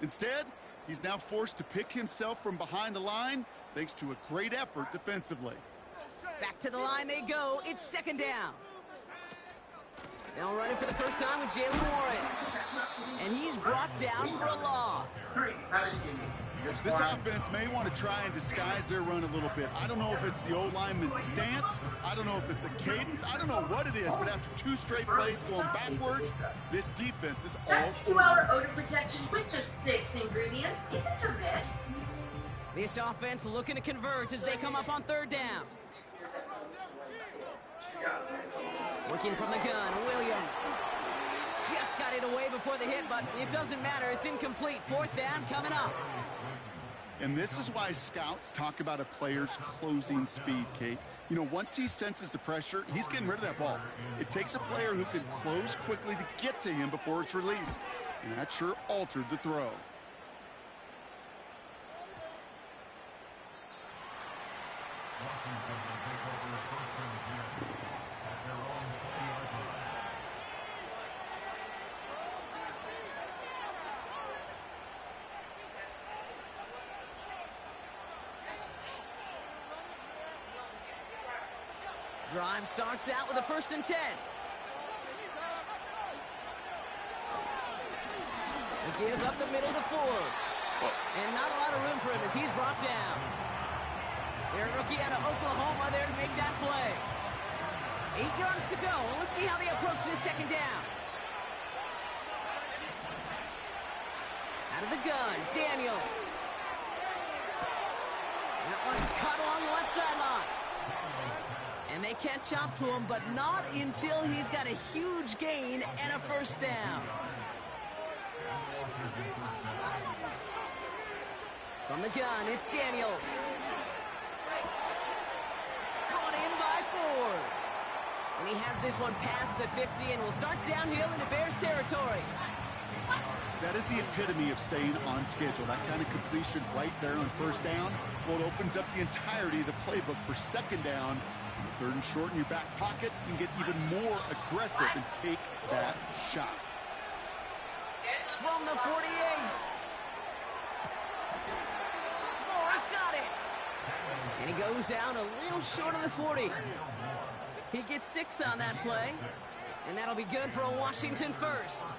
Instead, he's now forced to pick himself from behind the line thanks to a great effort defensively. Back to the line they go. It's second down. They'll run it for the first time with Jaylen Warren. And he's brought down for a loss. This offense may want to try and disguise their run a little bit. I don't know if it's the O-lineman's stance. I don't know if it's a cadence. I don't know what it is, but after 2 straight plays going backwards, this defense is all over. 2-hour odor protection with just 6 ingredients. Isn't a myth? This offense looking to convert as they come up on third down. Working from the gun, Williams. Just got it away before the hit, but it doesn't matter. It's incomplete. Fourth down coming up. And this is why scouts talk about a player's closing speed, Kate. You know, once he senses the pressure, he's getting rid of that ball. It takes a player who can close quickly to get to him before it's released. And that sure altered the throw. Drive starts out with a 1st and 10. He gives up the middle to Ford. And not a lot of room for him as he's brought down. Their rookie out of Oklahoma there to make that play. 8 yards to go. Let's see how they approach this second down. Out of the gun, Daniels. That one's cut along the left sideline. And they catch up to him, but not until he's got a huge gain and a 1st down. From the gun, it's Daniels. Brought in by Ford. And he has this one past the 50 and will start downhill into Bears territory. That is the epitome of staying on schedule. That kind of completion right there on 1st down. Well, it opens up the entirety of the playbook for 2nd down. 3rd and short in your back pocket, you can get even more aggressive and take that shot. From the 48. Moore's got it. And he goes down a little short of the 40. He gets 6 on that play. And that'll be good for a Washington 1st.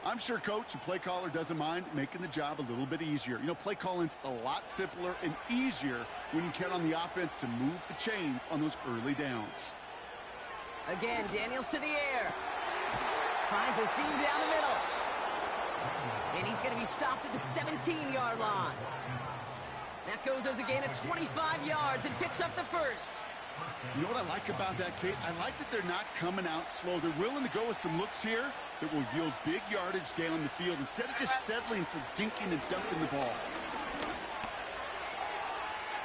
I'm sure coach and play caller doesn't mind making the job a little bit easier. You know, play calling's a lot simpler and easier when you count on the offense to move the chains on those early downs. Again, Daniels to the air. Finds a seam down the middle. And he's going to be stopped at the 17-yard line. That goes as a gain of 25 yards and picks up the 1st. You know what I like about that, Kate? I like that they're not coming out slow. They're willing to go with some looks here that will yield big yardage down the field instead of just settling for dinking and dunking the ball.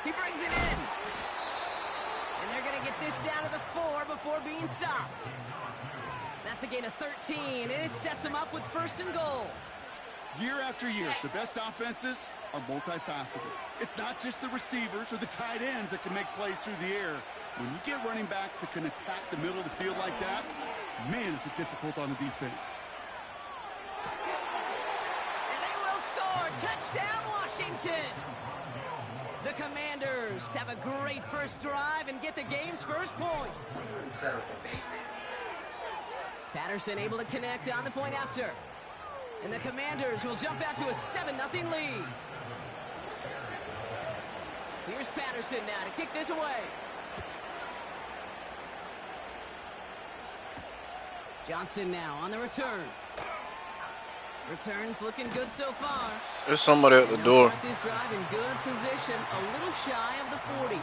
He brings it in. And they're going to get this down to the 4 before being stopped. That's a gain of 13, and it sets them up with 1st and goal. Year after year, the best offenses are multifaceted. It's not just the receivers or the tight ends that can make plays through the air. When you get running backs that can attack the middle of the field like that, man, is it difficult on the defense. And they will score. Touchdown, Washington. The Commanders have a great 1st drive and get the game's 1st points. Patterson able to connect on the point after. And the Commanders will jump out to a 7-0 lead. Here's Patterson now to kick this away. Johnson now on the return. Returns looking good so far. There's somebody at the door. Start this drive in good position, a little shy of the 40.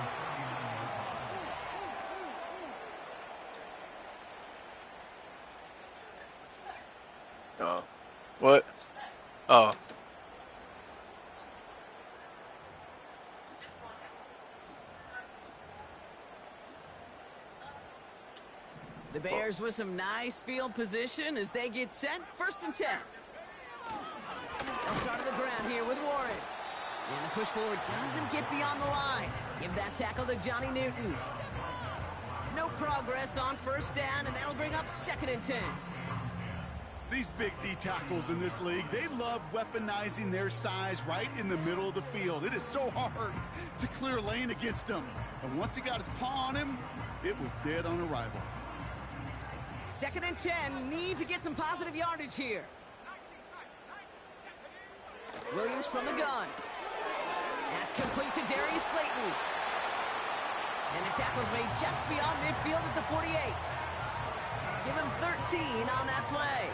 What? Oh. The Bears with some nice field position as they get set. 1st and 10. They'll start on the ground here with Warren. And the push forward doesn't get beyond the line. Give that tackle to Johnny Newton. No progress on 1st down, and that'll bring up 2nd and 10. These big D tackles in this league, they love weaponizing their size right in the middle of the field. It is so hard to clear lane against him. And once he got his paw on him, it was dead on arrival. 2nd and 10, need to get some positive yardage here. Williams from the gun. That's complete to Darius Slayton. And the tackle's made just beyond midfield at the 48. Give him 13 on that play.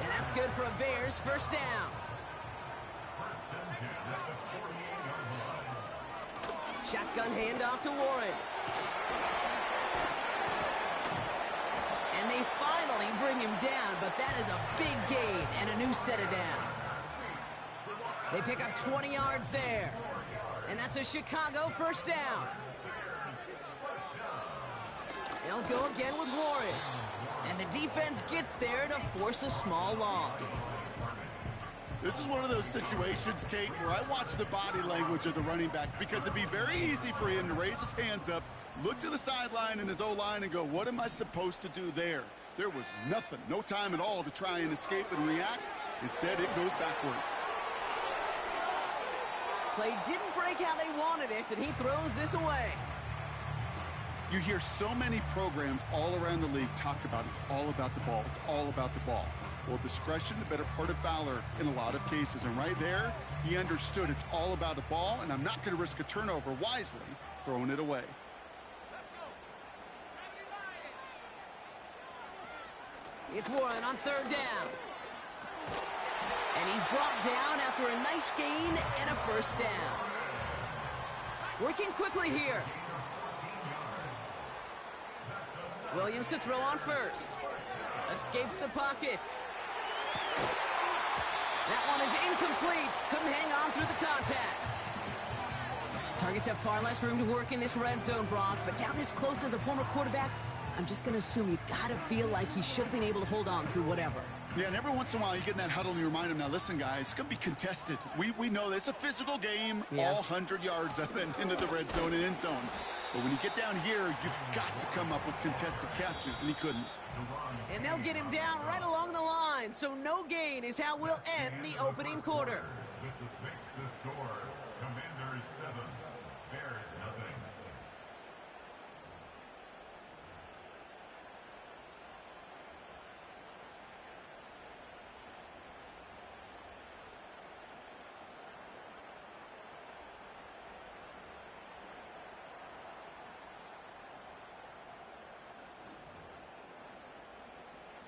And that's good for a Bears first down. Shotgun handoff to Warren. And they finally bring him down, but that is a big gain and a new set of downs. They pick up 20 yards there. And that's a Chicago first down. They'll go again with Warren. And the defense gets there to force a small loss. This is one of those situations, Kate, where I watch the body language of the running back because it'd be very easy for him to raise his hands up, look to the sideline in his O-line and go, what am I supposed to do there? There was nothing, no time at all to try and escape and react. Instead, it goes backwards. Play didn't break how they wanted it, and he throws this away. You hear so many programs all around the league talk about it's all about the ball. It's all about the ball. Well, discretion, the better part of valor in a lot of cases. And right there, he understood it's all about the ball, and I'm not going to risk a turnover wisely, throwing it away. It's Warren on 3rd down. And he's brought down after a nice gain and a first down. Working quickly here. Williams to throw on first. Escapes the pocket. That one is incomplete. Couldn't hang on through the contact. Targets have far less room to work in this red zone, Brock, but down this close as a former quarterback, I'm just going to assume you got to feel like he should have been able to hold on through whatever. Yeah, and every once in a while you get in that huddle and you remind him, now listen, guys, it's going to be contested. We know this. It's a physical game, all 100 yards up and into the red zone and end zone. But when you get down here, you've got to come up with contested catches, and he couldn't. And they'll get him down right along the line, so no gain is how we'll end the opening quarter. The score, Commanders 7, Bears nothing.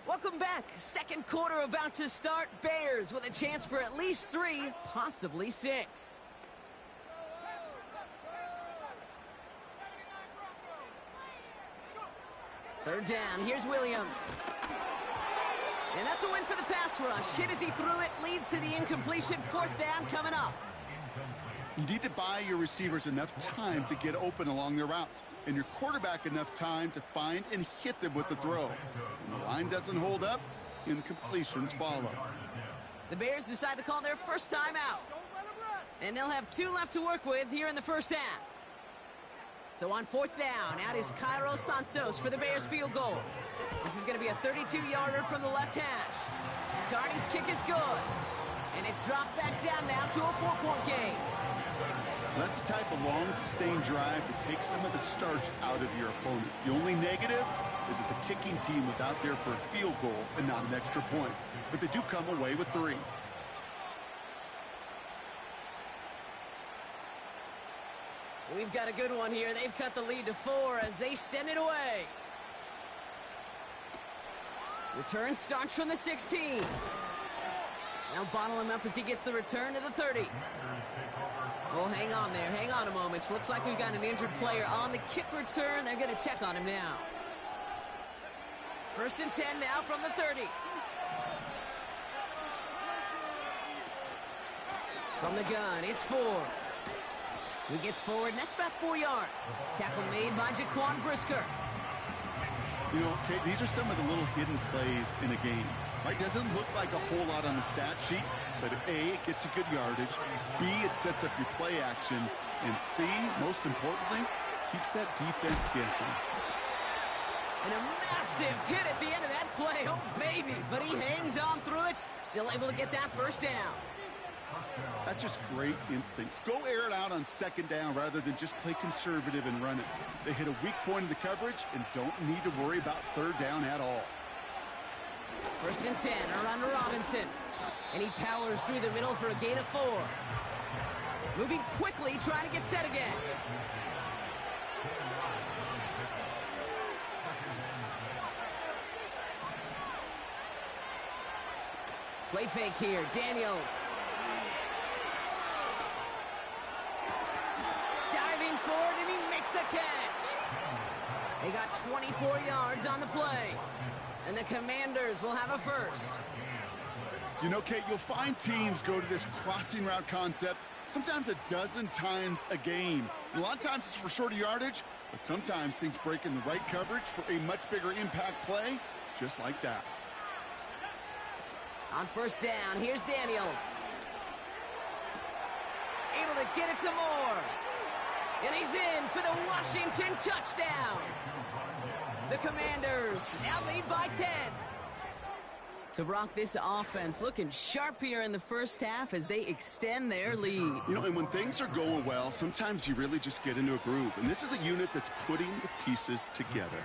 Welcome back. 2nd quarter about to start. Bears with a chance for at least 3, possibly 6. Third down. Here's Williams. And that's a win for the pass rush. Hit as he threw it. Leads to the incompletion. 4th down coming up. You need to buy your receivers enough time to get open along their route, and your quarterback enough time to find and hit them with the throw. When the line doesn't hold up, incompletions follow. The Bears decide to call their first time out. And they'll have 2 left to work with here in the first half. So on 4th down, out is Cairo Santos for the Bears field goal. This is going to be a 32-yarder from the left hash. Carney's kick is good. And it's dropped back down now to a 4-point game. That's the type of long, sustained drive that takes some of the starch out of your opponent. The only negative is that the kicking team was out there for a field goal and not an extra point. But they do come away with 3. We've got a good one here. They've cut the lead to 4 as they send it away. Return starts from the 16. They'll bottle him up as he gets the return to the 30. Oh, hang on there. Hang on a moment. Looks like we've got an injured player on the kick return. They're going to check on him now. 1st and 10 now from the 30. From the gun, it's Ford. He gets forward, and that's about 4 yards. Tackle made by Jaquan Brisker. You know, Kate, these are some of the little hidden plays in a game. Right? Doesn't look like a whole lot on the stat sheet, but A, it gets you good yardage. B, it sets up your play action. And C, most importantly, keeps that defense guessing. And a massive hit at the end of that play. Oh, baby. But he hangs on through it. Still able to get that first down. That's just great instincts. Go air it out on second down rather than just play conservative and run it. They hit a weak point in the coverage and don't need to worry about third down at all. 1st and 10, around to Robinson. And he powers through the middle for a gain of 4. Moving quickly, trying to get set again. Play fake here, Daniels. Diving forward, and he makes the catch. They got 24 yards on the play. And the Commanders will have a first. You know, Kate, you'll find teams go to this crossing route concept sometimes a dozen times a game. A lot of times it's for shorter yardage, but sometimes things break in the right coverage for a much bigger impact play, just like that. On 1st down, here's Daniels. Able to get it to Moore. And he's in for the Washington touchdown. The Commanders now lead by 10. So, Brock, this offense looking sharp here in the first half as they extend their lead. You know, and when things are going well, sometimes you really just get into a groove. And this is a unit that's putting the pieces together.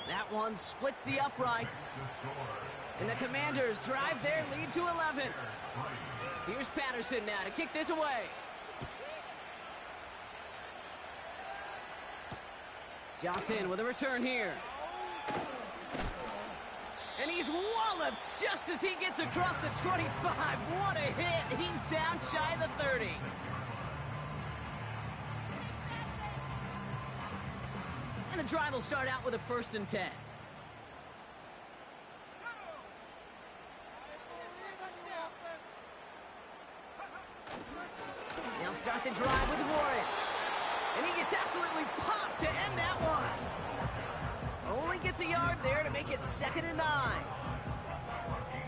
That one splits the uprights. And the Commanders drive their lead to 11. Here's Patterson now to kick this away. Johnson with a return here. And he's walloped just as he gets across the 25. What a hit. He's down shy of the 30. And the drive will start out with a 1st and 10. They'll start the drive with Warren. And he gets absolutely popped to end that one. Only gets a yard there to make it 2nd and 9.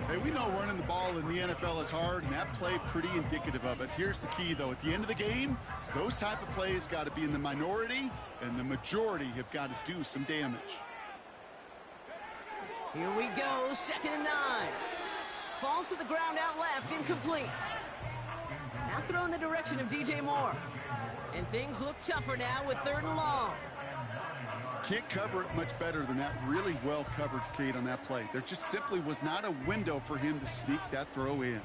Hey, we know running the ball in the NFL is hard, and that play pretty indicative of it. Here's the key, though. At the end of the game, those type of plays got to be in the minority, and the majority have got to do some damage. Here we go, 2nd and 9. Falls to the ground out left, incomplete. Now throw in the direction of DJ Moore. And things look tougher now with 3rd and long. Can't cover it much better than that. Really well covered, Kate, on that play. There just simply was not a window for him to sneak that throw in.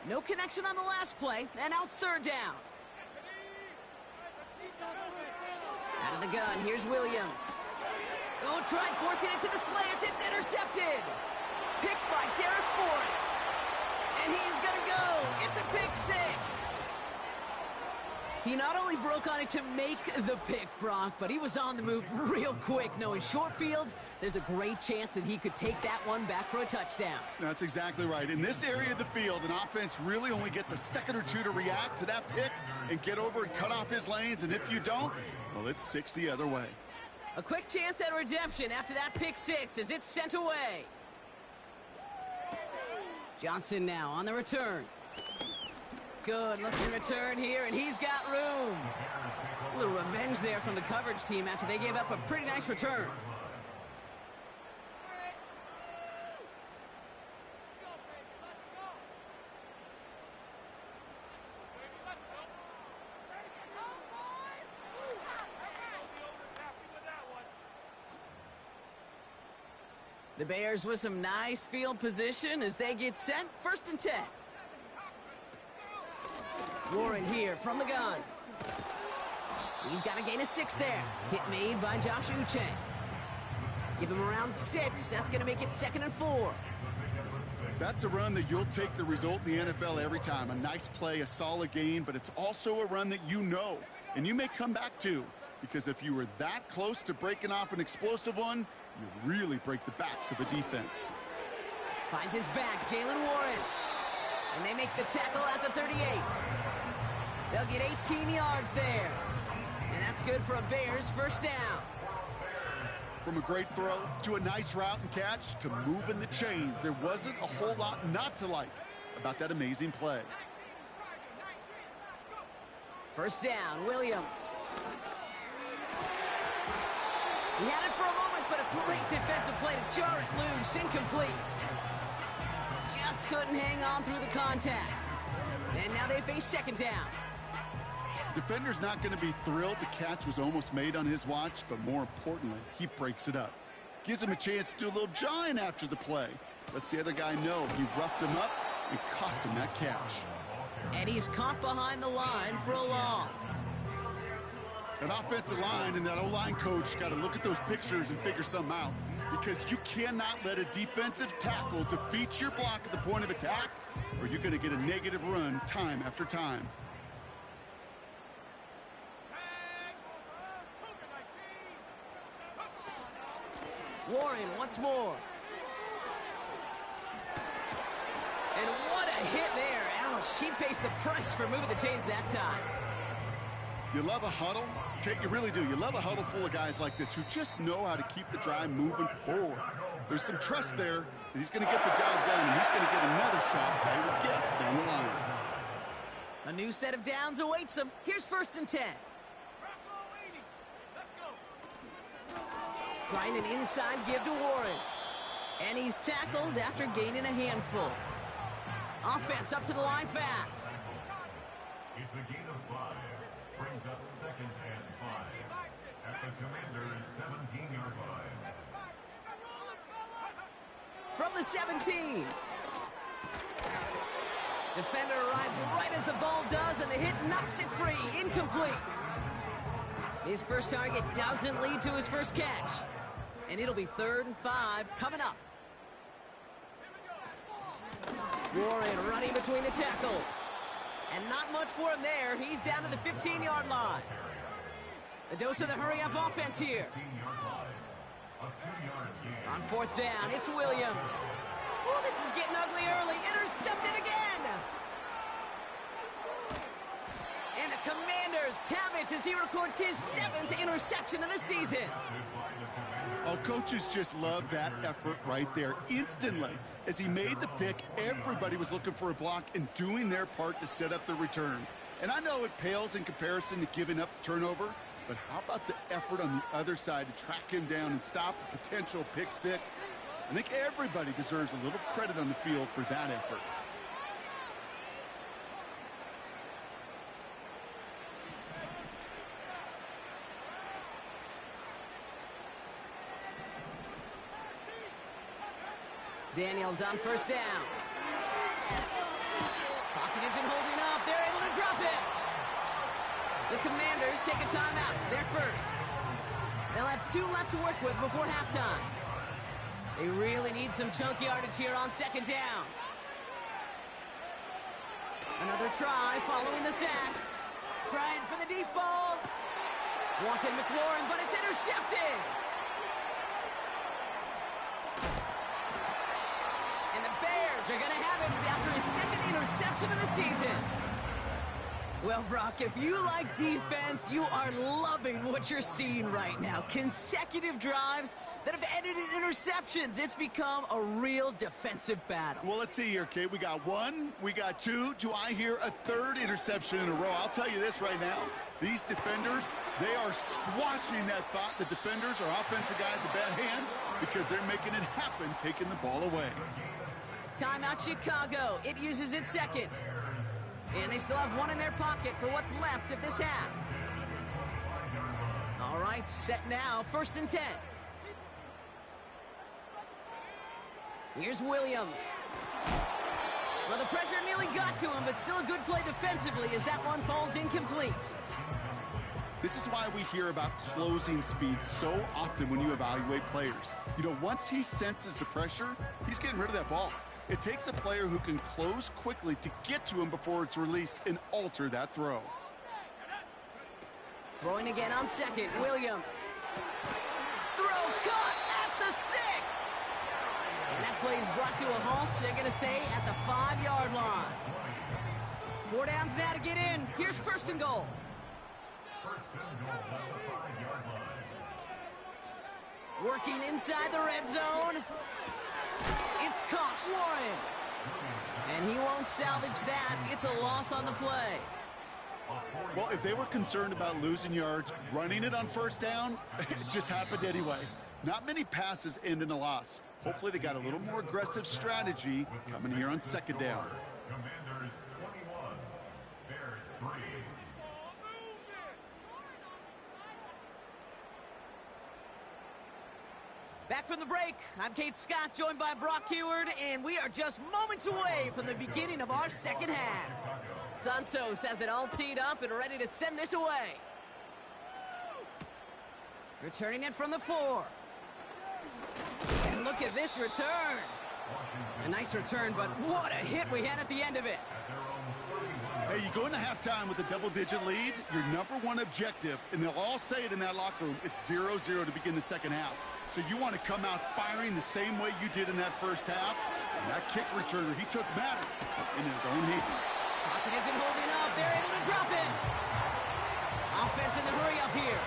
No connection on the last play, and now it's 3rd down. Out of the gun, here's Williams. Oh, try forcing it to the slant. It's intercepted. Picked by Derek Forrest. And he's going to go. It's a pick 6. He not only broke on it to make the pick, Brock, but he was on the move real quick. Knowing short field, there's a great chance that he could take that one back for a touchdown. That's exactly right. In this area of the field, an offense really only gets a second or two to react to that pick and get over and cut off his lanes. And if you don't, well, it's 6 the other way. A quick chance at redemption after that pick 6 as it's sent away. Johnson now on the return. Good looking return here, and he's got room. A little revenge there from the coverage team after they gave up a pretty nice return. The Bears with some nice field position as they get set. 1st and 10. Warren here from the gun. He's got a gain of 6 there. Hit made by Josh Uche. Give him around 6. That's going to make it 2nd and 4. That's a run that you'll take the result in the NFL every time. A nice play, a solid gain, but it's also a run that you know, and you may come back to, because if you were that close to breaking off an explosive one, you really break the backs of a defense. Finds his back, Jaylen Warren. And they make the tackle at the 38. They'll get 18 yards there. And that's good for a Bears 1st down. From a great throw to a nice route and catch to moving the chains, there wasn't a whole lot not to like about that amazing play. 1st down, Williams. He had it for a moment, but a great defensive play to jar it loose. Incomplete. Just couldn't hang on through the contact. And now they face second down. Defender's not going to be thrilled the catch was almost made on his watch, but more importantly, he breaks it up. Gives him a chance to do a little jawing after the play. Lets the other guy know he roughed him up and cost him that catch. And he's caught behind the line for a loss. An offensive line and that O-line coach got to look at those pictures and figure something out, because you cannot let a defensive tackle defeat your block at the point of attack, or you're going to get a negative run time after time. Warren once more. And what a hit there. Ouch, she pays the price for moving the chains that time. You love a huddle? Okay, you really do. You love a huddle full of guys like this who just know how to keep the drive moving forward. There's some trust there that he's going to get the job done, and he's going to get another shot, I would guess, down the line. A new set of downs awaits him. Here's 1st and 10. Trying an inside give to Warren. And he's tackled after gaining a handful. Offense up to the line fast. It's a gain of 5. Brings up 2nd and 5. At the Commander's 17-yard line. From the 17. Defender arrives right as the ball does, and the hit knocks it free. Incomplete. His first target doesn't lead to his first catch. And it'll be 3rd and 5 coming up. Warren running between the tackles. And not much for him there. He's down to the 15-yard line. A dose of the hurry-up offense here. On 4th down, it's Williams. Oh, this is getting ugly early. Intercepted again. And the Commanders have it as he records his 7th interception of the season. Oh, coaches just love that effort right there. Instantly, as he made the pick, everybody was looking for a block and doing their part to set up the return. And I know it pales in comparison to giving up the turnover, but how about the effort on the other side to track him down and stop a potential pick 6? I think everybody deserves a little credit on the field for that effort. Daniels on 1st down. Pocket isn't holding up. They're able to drop it. The Commanders take a timeout. It's their first. They'll have 2 left to work with before halftime. They really need some chunk yardage here on 2nd down. Another try following the sack. Trying for the deep ball. Wanted McLaurin, but it's intercepted. And the Bears are going to have it after his 2nd interception of the season. Well, Brock, if you like defense, you are loving what you're seeing right now. Consecutive drives that have ended in interceptions. It's become a real defensive battle. Well, let's see here, Kate. We got 1, we got 2. Do I hear a 3rd interception in a row? I'll tell you this right now. These defenders, they are squashing that thought. The defenders are offensive guys with bad hands because they're making it happen, taking the ball away. Timeout Chicago. It uses its 2nd. And they still have 1 in their pocket for what's left of this half. All right, set now. 1st and 10. Here's Williams. Well, the pressure nearly got to him, but still a good play defensively as that one falls incomplete. This is why we hear about closing speed so often when you evaluate players. You know, once he senses the pressure, he's getting rid of that ball. It takes a player who can close quickly to get to him before it's released and alter that throw. Throwing again on 2nd, Williams. Throw caught at the 6. And that play is brought to a halt, they're going to say, at the 5-yard line. 4 downs now to get in. Here's 1st and goal. Working inside the red zone. It's caught, Warren. And he won't salvage that. It's a loss on the play. Well, if they were concerned about losing yards, running it on first down, it just happened anyway. Not many passes end in a loss. Hopefully they got a little more aggressive strategy coming here on second down. Commanders 21, Bears 3. Back from the break, I'm Kate Scott, joined by Brock Heward, and we are just moments away from the beginning of our second half. Santos has it all teed up and ready to send this away. Returning it from the 4. And look at this return. A nice return, but what a hit we had at the end of it. Hey, you go into halftime with a double-digit lead, your number one objective, and they'll all say it in that locker room, it's 0-0 to begin the second half. So you want to come out firing the same way you did in that first half. And that kick returner, he took matters in his own hand. Pocket isn't holding up. They're able to drop it. Offense in the hurry up here.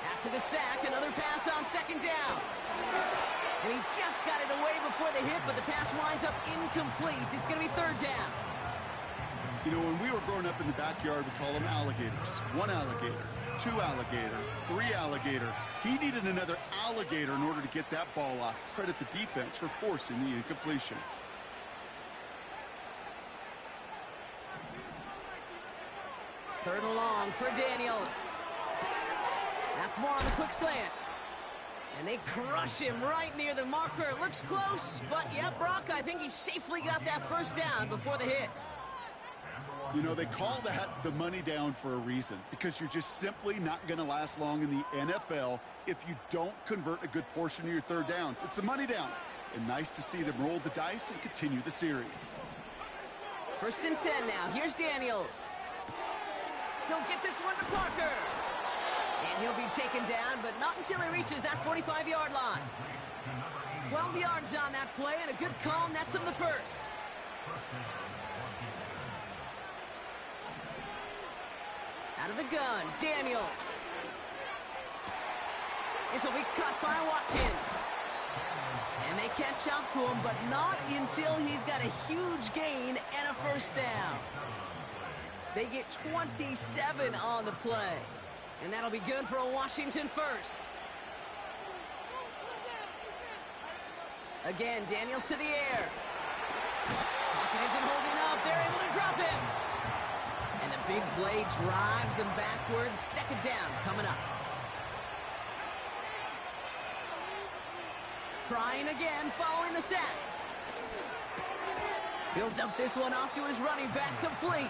After the sack, another pass on second down. And he just got it away before the hit, but the pass winds up incomplete. It's going to be third down. You know, when we were growing up in the backyard, we call them alligators. 1 alligator, 2 alligator, 3 alligator. He needed another alligator in order to get that ball off. Credit the defense for forcing the incompletion. Third and long for Daniels. That's more on the quick slant. And they crush him right near the marker. It looks close, but yeah, Brock, I think he safely got that first down before the hit. You know, they call that the money down for a reason, because you're just simply not going to last long in the NFL if you don't convert a good portion of your third downs. It's the money down. And nice to see them roll the dice and continue the series. First and 10 now. Here's Daniels. He'll get this one to Parker. And he'll be taken down, but not until he reaches that 45-yard line. 12 yards on that play, and a good call nets him the first. Out of the gun, Daniels. This will be caught by Watkins. And they catch up to him, but not until he's got a huge gain and a first down. They get 27 on the play. And that'll be good for a Washington first. Again, Daniels to the air. Pocket isn't holding up. They're able to drop him. And the big play drives them backwards. Second down coming up. Trying again following the sack. He'll dump this one off to his running back, complete.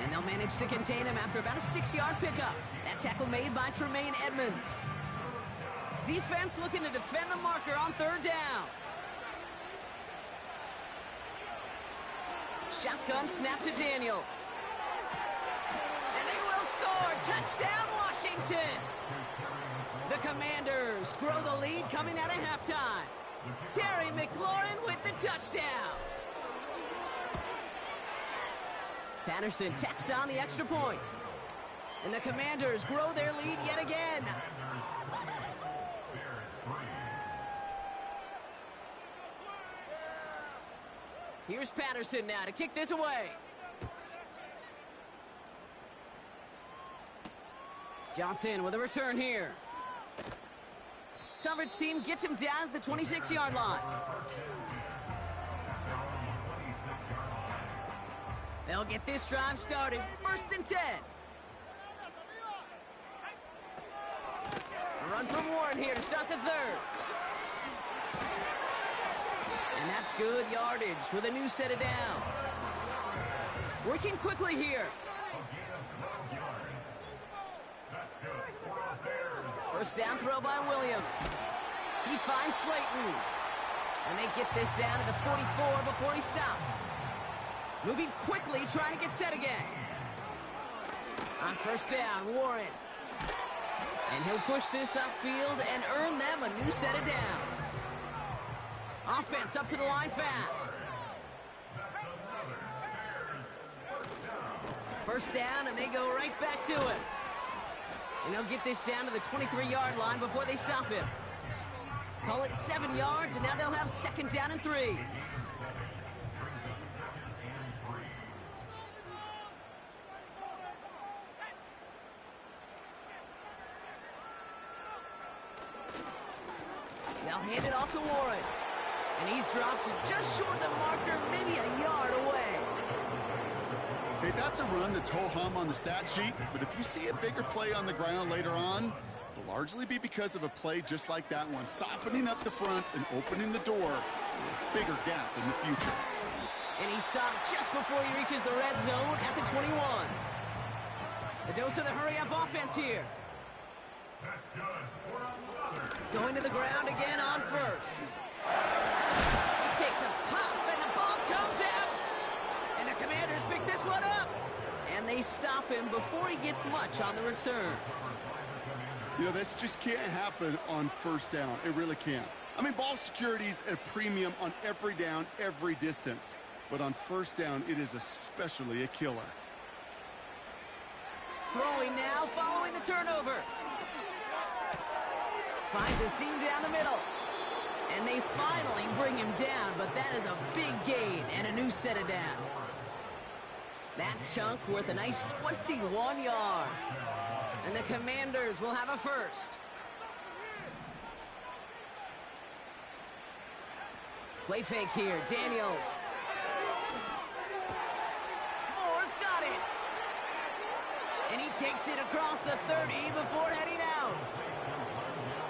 And they'll manage to contain him after about a 6-yard pickup. That tackle made by Tremaine Edmonds. Defense looking to defend the marker on third down. Shotgun snap to Daniels. And they will score. Touchdown, Washington. The Commanders grow the lead coming out of halftime. Terry McLaurin with the touchdown. Patterson tacks on the extra point. And the Commanders grow their lead yet again. Here's Patterson now to kick this away. Johnson with a return here. Coverage team gets him down at the 26-yard line. They'll get this drive started. First and 10. A run from Warren here to start the third. And that's good yardage with a new set of downs. Working quickly here. First down throw by Williams. He finds Slayton. And they get this down to the 44 before he stopped. Moving quickly, trying to get set again. On first down, Warren. And he'll push this upfield and earn them a new set of downs. Offense up to the line fast. First down, and they go right back to it. And they'll get this down to the 23-yard line before they stop him. Call it 7 yards, and now they'll have second down and 3. hand it off to Warren. And he's dropped just short of the marker, maybe a yard away. Okay, that's a run that's ho-hum on the stat sheet, but if you see a bigger play on the ground later on, it'll largely be because of a play just like that one, softening up the front and opening the door for a bigger gap in the future. And he stopped just before he reaches the red zone at the 21. A dose of the hurry-up offense here. That's good for another. Going to the ground again on first. He takes a pop, and the ball comes out. And the Commanders pick this one up. And they stop him before he gets much on the return. You know, this just can't happen on first down. It really can't. I mean, ball security's at a premium on every down, every distance. But on first down, it is especially a killer. Throwing now, following the turnover. Finds a seam down the middle. And they finally bring him down, but that is a big gain and a new set of downs. That chunk worth a nice 21 yards. And the Commanders will have a first. Play fake here, Daniels. Moore's got it. And he takes it across the 30 before heading out.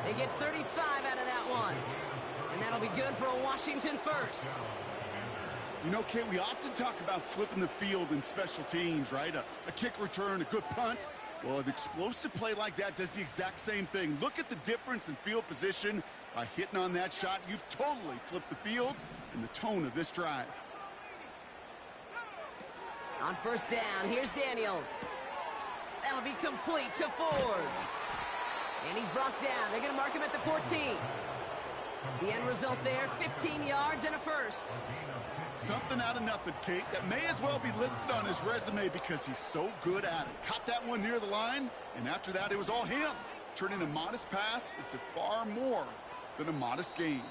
They get 35 out of that one. And that'll be good for a Washington first. You know, Kate, we often talk about flipping the field in special teams, right? A kick return, a good punt. Well, an explosive play like that does the exact same thing. Look at the difference in field position. By hitting on that shot, you've totally flipped the field and the tone of this drive. On first down, here's Daniels. That'll be complete to Ford. And he's brought down. They're going to mark him at the 14. The end result there, 15 yards and a first. Something out of nothing, Kate, that may as well be listed on his resume because he's so good at it. Caught that one near the line, and after that, it was all him. Turning a modest pass into far more than a modest gain.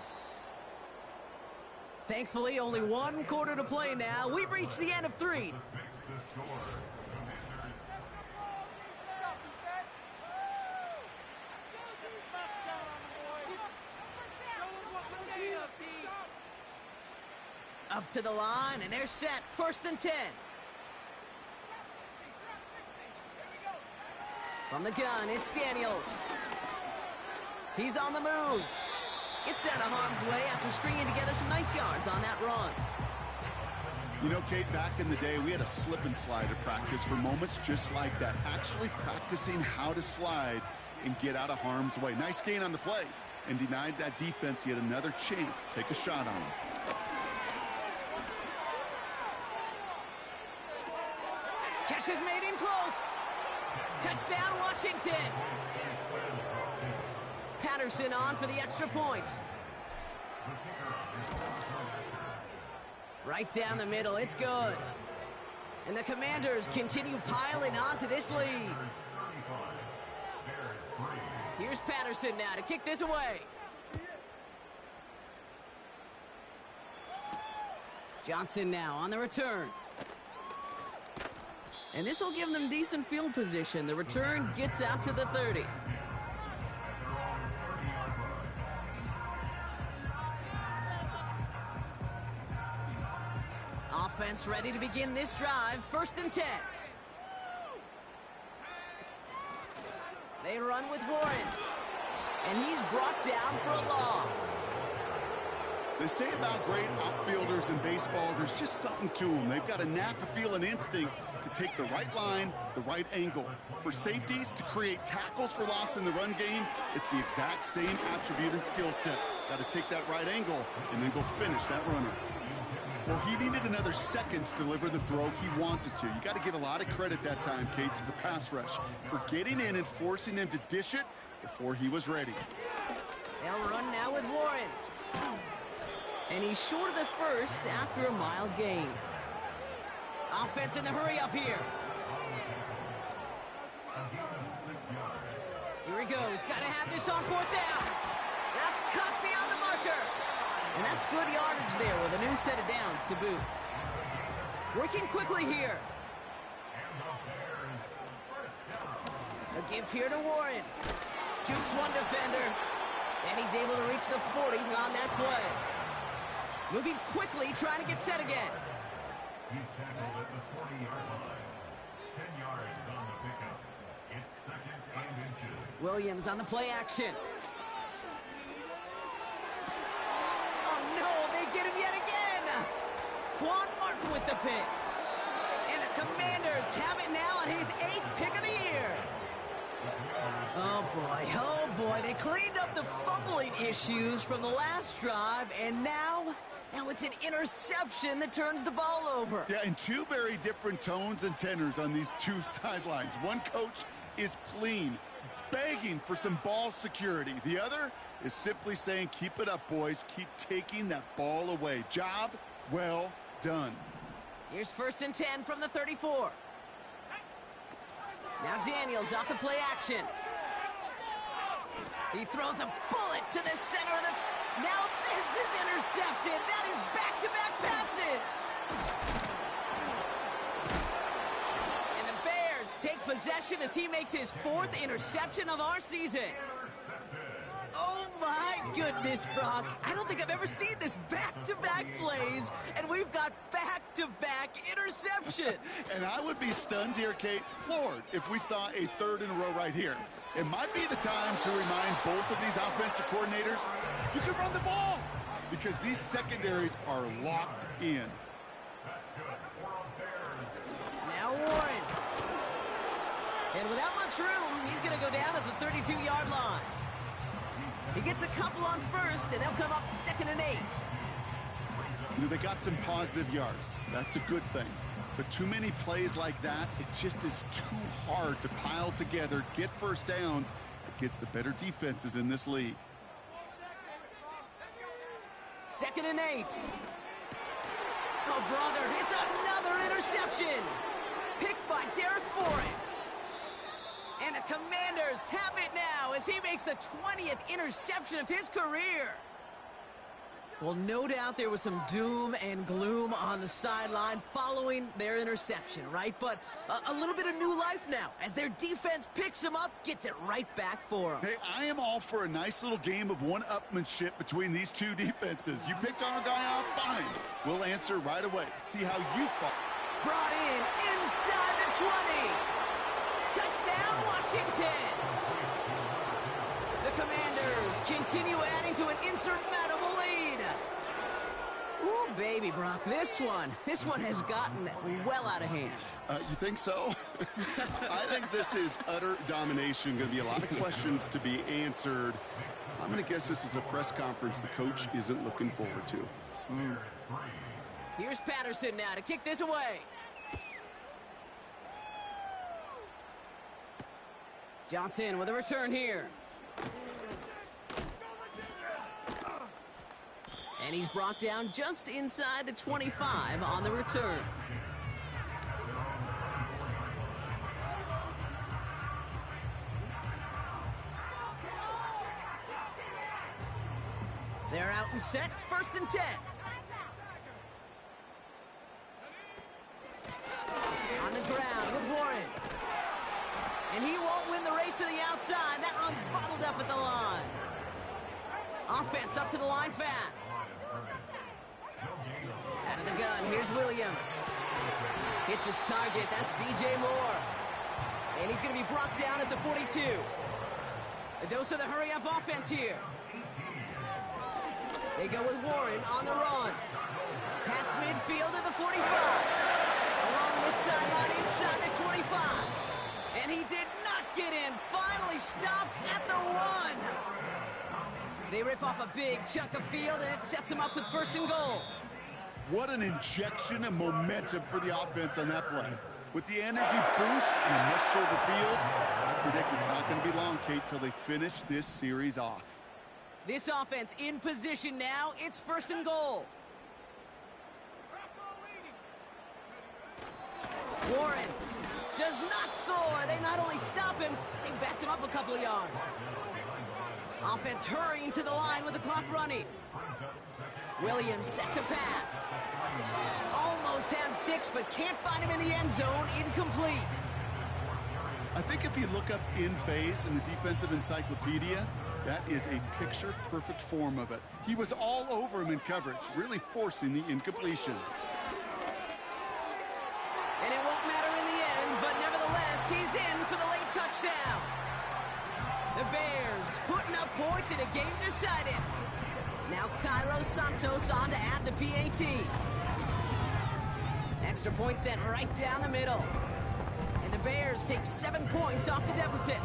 Thankfully, only one quarter to play now. We've reached the end of 3. Up to the line, and they're set. First and 10. From the gun, it's Daniels. He's on the move. Gets out of harm's way after stringing together some nice yards on that run. You know, Kate, back in the day, we had a slip and slide at practice for moments just like that. Actually practicing how to slide and get out of harm's way. Nice gain on the play, and denied that defense yet another chance to take a shot on him. Catch is made in close. Touchdown, Washington. Patterson on for the extra point. Right down the middle, it's good. And the Commanders continue piling on to this lead. Here's Patterson now to kick this away. Johnson now on the return. And this will give them decent field position. The return gets out to the 30. Offense ready to begin this drive. First and 10. They run with Warren. And he's brought down for a loss. They say about great outfielders in baseball, there's just something to them. They've got a knack, a feel, and instinct to take the right line, the right angle. For safeties, to create tackles for loss in the run game, it's the exact same attribute and skill set. Got to take that right angle and then go finish that runner. Well, he needed another second to deliver the throw he wanted to. You got to give a lot of credit that time, Kate, to the pass rush for getting in and forcing him to dish it before he was ready. They'll run now with Warren. And he's short of the first after a mild gain. Offense in the hurry up here. Here he goes. Got to have this on fourth down. That's cut beyond the marker. And that's good yardage there with a new set of downs to boot. Working quickly here. A give here to Warren. Jukes one defender. And he's able to reach the 40 on that play. Moving quickly, trying to get set again. He's tackled at the 40-yard line. 10 yards on the pickup. It's second and inches. Williams on the play action. Oh no, they get him yet again. Quan Martin with the pick. And the Commanders have it now on his 8th pick of the year. Oh boy, they cleaned up the fumbling issues from the last drive, and now it's an interception that turns the ball over. Yeah, and two very different tones and tenors on these two sidelines. One coach is pleading, begging for some ball security. The other is simply saying, keep it up, boys. Keep taking that ball away. Job well done. Here's 1st and 10 from the 34. Now Daniels off the play action. He throws a bullet to the center of the... Now this is intercepted. That is back-to-back passes. And the Bears take possession as he makes his 4th interception of our season. Oh my goodness, Brock. I don't think I've ever seen this back-to-back plays, and we've got back-to-back interceptions. And I would be stunned here, Kate, floored, if we saw a 3rd in a row right here. It might be the time to remind both of these offensive coordinators, you can run the ball, because these secondaries are locked in. Now Warren. And without much room, he's going to go down at the 32-yard line. He gets a couple on 1st, and they'll come up 2nd and 8. You know, they got some positive yards. That's a good thing. But too many plays like that, it just is too hard to pile together, get 1st downs against the better defenses in this league. 2nd and 8. Oh, brother, it's another interception. Picked by Derek Forrest. And the Commanders have it now as he makes the 20th interception of his career. Well, no doubt there was some doom and gloom on the sideline following their interception, right? But a little bit of new life now as their defense picks him up, gets it right back for him. Hey, I am all for a nice little game of one-upmanship between these two defenses. You picked our guy off, fine. We'll answer right away. See how you fought. Brought in inside the 20. Touchdown, Washington. The Commanders continue adding to an insurmountable lead. Ooh, baby, Brock, this one has gotten well out of hand. You think so? I think this is utter domination. Going to be a lot of questions to be answered. I'm going to guess this is a press conference the coach isn't looking forward to. Here's Patterson now to kick this away. Johnson with a return here. And he's brought down just inside the 25 on the return. They're out and set, 1st and 10. On the ground with Warren. And he won't win the race to the outside. That run's bottled up at the line. Offense up to the line fast. Out of the gun, here's Williams. Hits his target, that's DJ Moore. And he's going to be brought down at the 42. A dose of the hurry-up offense here. They go with Warren on the run. Past midfield to the 45. Along this sideline inside the 25. And he did not get in. Finally stopped at the 1. They rip off a big chunk of field, and it sets them up with 1st and goal. What an injection of momentum for the offense on that play. With the energy boost and a much shorter field, I predict it's not going to be long, Kate, till they finish this series off. This offense in position now. It's 1st and goal. Warren does not score. They not only stop him, they backed him up a couple of yards. Offense hurrying to the line with the clock running. Williams set to pass. Almost had 6, but can't find him in the end zone. Incomplete. I think if you look up in phase in the defensive encyclopedia, That is a picture-perfect form of it. He was all over him in coverage, really forcing the incompletion. And it won't matter in the end, but nevertheless, he's in for the late touchdown. The Bears putting up points in a game decided. Now Cairo Santos on to add the PAT. Extra point sent right down the middle. And the Bears take 7 points off the deficit.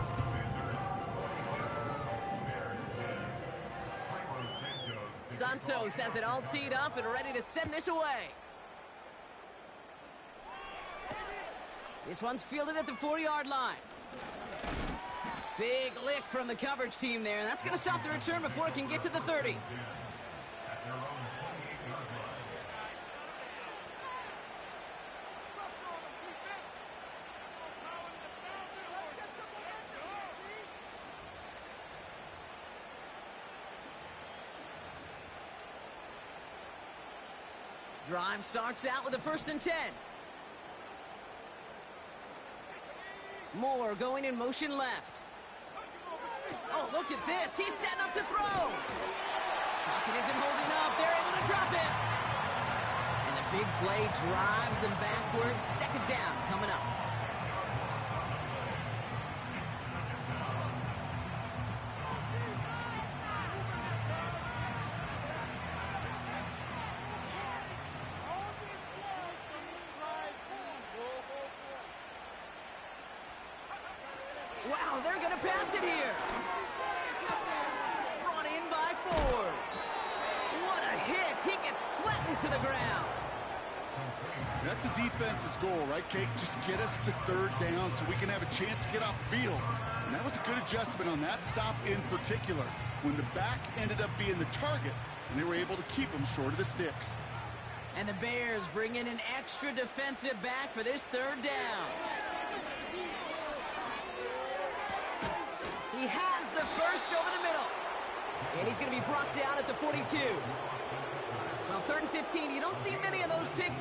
Santos has it all teed up and ready to send this away. This one's fielded at the 4-yard line. Big lick from the coverage team there. That's going to stop the return before it can get to the 30. Drive starts out with a 1st and 10. Moore going in motion left. Oh, look at this. He's setting up to throw. Pocket isn't holding up. They're able to drop it. And the big play drives them backwards. 2nd down coming up. Wow, they're going to pass it here. Brought in by Ford. What a hit. He gets flattened to the ground. That's a defense's goal, right, Kate? Just get us to 3rd down so we can have a chance to get off the field. And that was a good adjustment on that stop in particular, when the back ended up being the target, and they were able to keep him short of the sticks. And the Bears bring in an extra defensive back for this 3rd down. He has the first over the middle. And he's going to be brought down at the 42. Well, 3rd and 15, you don't see many of those picked